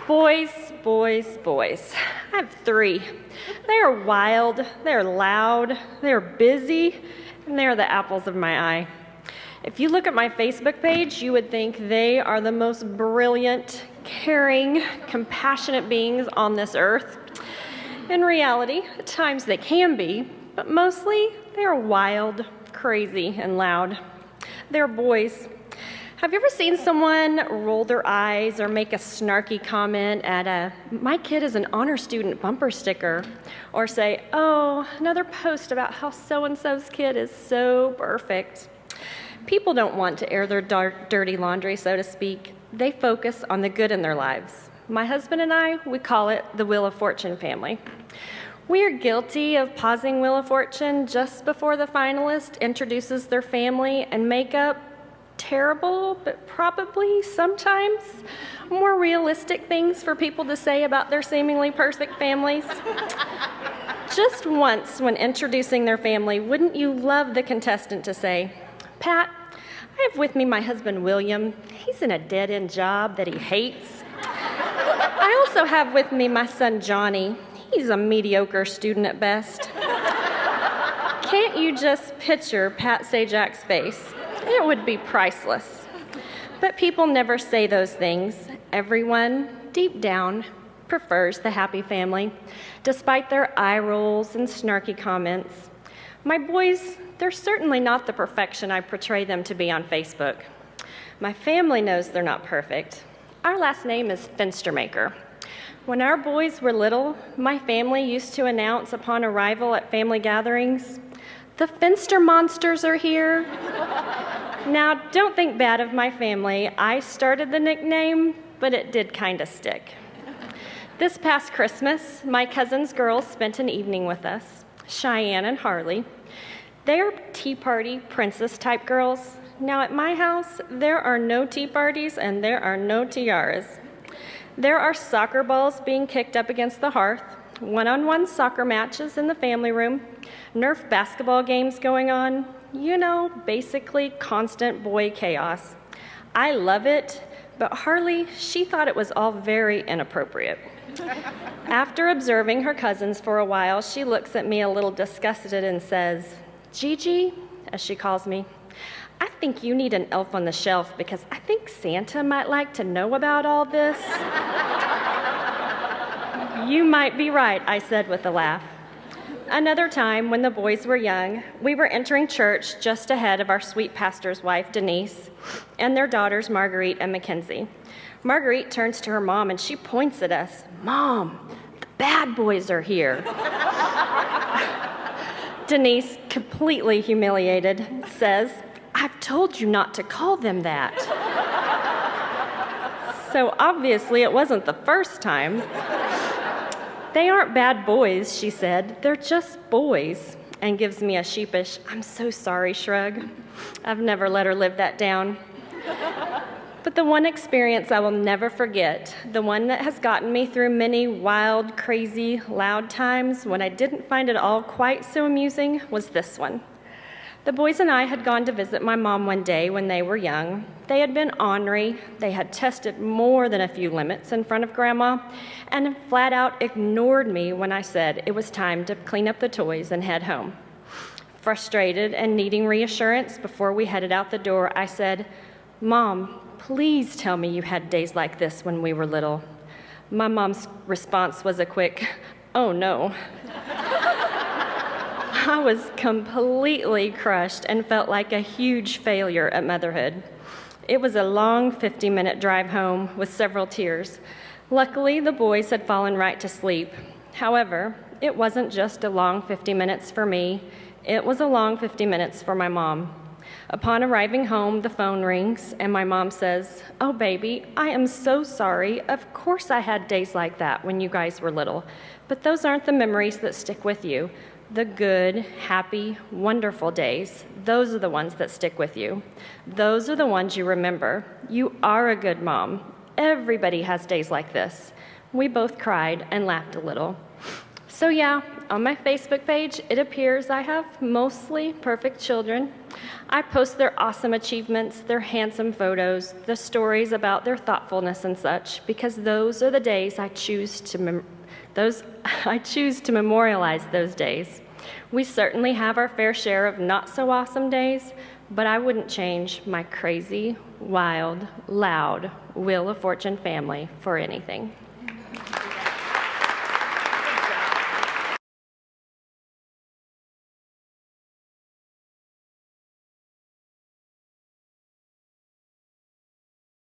Boys, boys, boys. I have 3. They are wild, they're loud, they're busy, and they're the apples of my eye. If you look at my Facebook page, you would think they are the most brilliant, caring, compassionate beings on this earth. In reality, at times they can be, but mostly they are wild, crazy, and loud. They're boys. Have you ever seen someone roll their eyes or make a snarky comment at a "my kid is an honor student" bumper sticker, or say, "oh, another post about how so-and-so's kid is so perfect"? People don't want to air their dirty laundry, so to speak. They focus on the good in their lives. My husband and I, we call it the Wheel of Fortune family. We are guilty of pausing Wheel of Fortune just before the finalist introduces their family and make up terrible, but probably sometimes more realistic things for people to say about their seemingly perfect families. Just once, when introducing their family, wouldn't you love the contestant to say, "Pat, I have with me my husband, William. He's in a dead-end job that he hates. I also have with me my son, Johnny. He's a mediocre student at best." Can't you just picture Pat Sajak's face? It would be priceless. But people never say those things. Everyone, deep down, prefers the happy family, despite their eye rolls and snarky comments. My boys, they're certainly not the perfection I portray them to be on Facebook. My family knows they're not perfect. Our last name is Fenstermaker. When our boys were little, my family used to announce upon arrival at family gatherings, "The Fenster monsters are here." Now, don't think bad of my family. I started the nickname, but it did kind of stick. This past Christmas, my cousin's girls spent an evening with us, Cheyenne and Harley. They're tea party princess type girls. Now, at my house, there are no tea parties and there are no tiaras. There are soccer balls being kicked up against the hearth, one-on-one soccer matches in the family room, Nerf basketball games going on, basically constant boy chaos. I love it, but Harley, she thought it was all very inappropriate. After observing her cousins for a while, she looks at me a little disgusted and says, "Gigi," as she calls me, "I think you need an elf on the shelf because I think Santa might like to know about all this." "You might be right," I said with a laugh. Another time, when the boys were young, we were entering church just ahead of our sweet pastor's wife, Denise, and their daughters, Marguerite and Mackenzie. Marguerite turns to her mom and she points at us. "Mom, the bad boys are here." Denise, completely humiliated, says, "I've told you not to call them that." So obviously it wasn't the first time. "They aren't bad boys," she said. "They're just boys," and gives me a sheepish, "I'm so sorry" shrug. I've never let her live that down. But the one experience I will never forget, the one that has gotten me through many wild, crazy, loud times when I didn't find it all quite so amusing, was this one. The boys and I had gone to visit my mom one day when they were young. They had been ornery, they had tested more than a few limits in front of Grandma, and flat out ignored me when I said it was time to clean up the toys and head home. Frustrated and needing reassurance before we headed out the door, I said, "Mom, please tell me you had days like this when we were little." My mom's response was a quick, "Oh no." I was completely crushed and felt like a huge failure at motherhood. It was a long 50-minute drive home with several tears. Luckily, the boys had fallen right to sleep. However, it wasn't just a long 50 minutes for me. It was a long 50 minutes for my mom. Upon arriving home, the phone rings, and my mom says, "Oh, baby, I am so sorry. Of course I had days like that when you guys were little, but those aren't the memories that stick with you. The good, happy, wonderful days, those are the ones that stick with you. Those are the ones you remember. You are a good mom. Everybody has days like this." We both cried and laughed a little. So yeah, on my Facebook page, it appears I have mostly perfect children, I post their awesome achievements, their handsome photos, the stories about their thoughtfulness and such, because those are the days I choose to memorialize those days. We certainly have our fair share of not so awesome days, but I wouldn't change my crazy, wild, loud Wheel of Fortune family for anything.